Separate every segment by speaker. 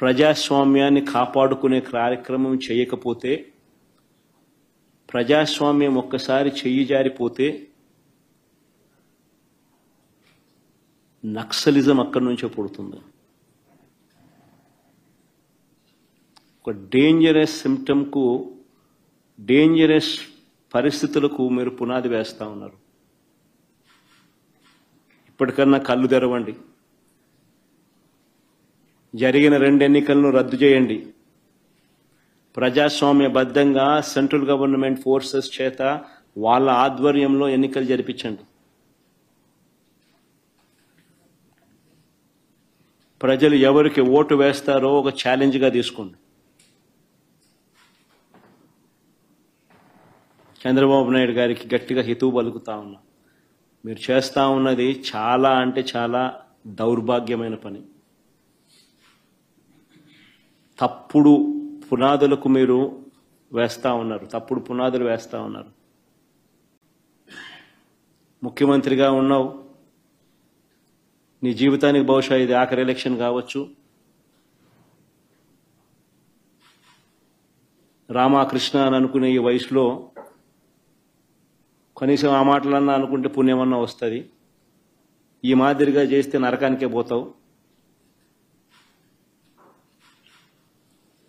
Speaker 1: ప్రజాస్వామ్యాన్ని కాపాడుకునే కార్యక్రమం చేయకపోతే, ప్రజాస్వామ్యం ఒక్కసారి చెయ్యి జారిపోతే నక్సలిజం అక్కడి నుంచే పుడుతుంది. ఒక డేంజరస్ సిమ్టమ్కు, డేంజరస్ పరిస్థితులకు మీరు పునాది వేస్తూ ఉన్నారు. ఇప్పటికన్నా కళ్ళు తెరవండి. జరిగిన 2 ఎన్నికలను రద్దు చేయండి. ప్రజాస్వామ్యబద్ధంగా సెంట్రల్ గవర్నమెంట్ ఫోర్సెస్ చేత వాళ్ళ ఆధ్వర్యంలో ఎన్నికలు జరిపించండి. ప్రజలు ఎవరికి ఓటు వేస్తారో ఒక ఛాలెంజ్గా తీసుకోండి. చంద్రబాబు నాయుడు గారికి గట్టిగా హితవు పలుకుతా ఉన్నా. మీరు చేస్తా ఉన్నది చాలా అంటే చాలా దౌర్భాగ్యమైన పని. తప్పుడు పునాదులకు మీరు వేస్తా ఉన్నారు. తప్పుడు పునాదులు వేస్తా ఉన్నారు. ముఖ్యమంత్రిగా ఉన్నావు. నీ జీవితానికి బహుశా ఇది ఆఖరి ఎలక్షన్ కావచ్చు. రామకృష్ణ అని అనుకునే ఈ వయసులో కనీసం ఆ మాటలన్నా అనుకుంటే పుణ్యమన్నా వస్తుంది. ఈ మాదిరిగా చేస్తే నరకానికే పోతావు.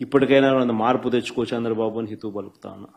Speaker 1: ఇప్పటికైనా మార్పు తెచ్చుకో చంద్రబాబు అని హితవు పలుకుతా ఉన్నా.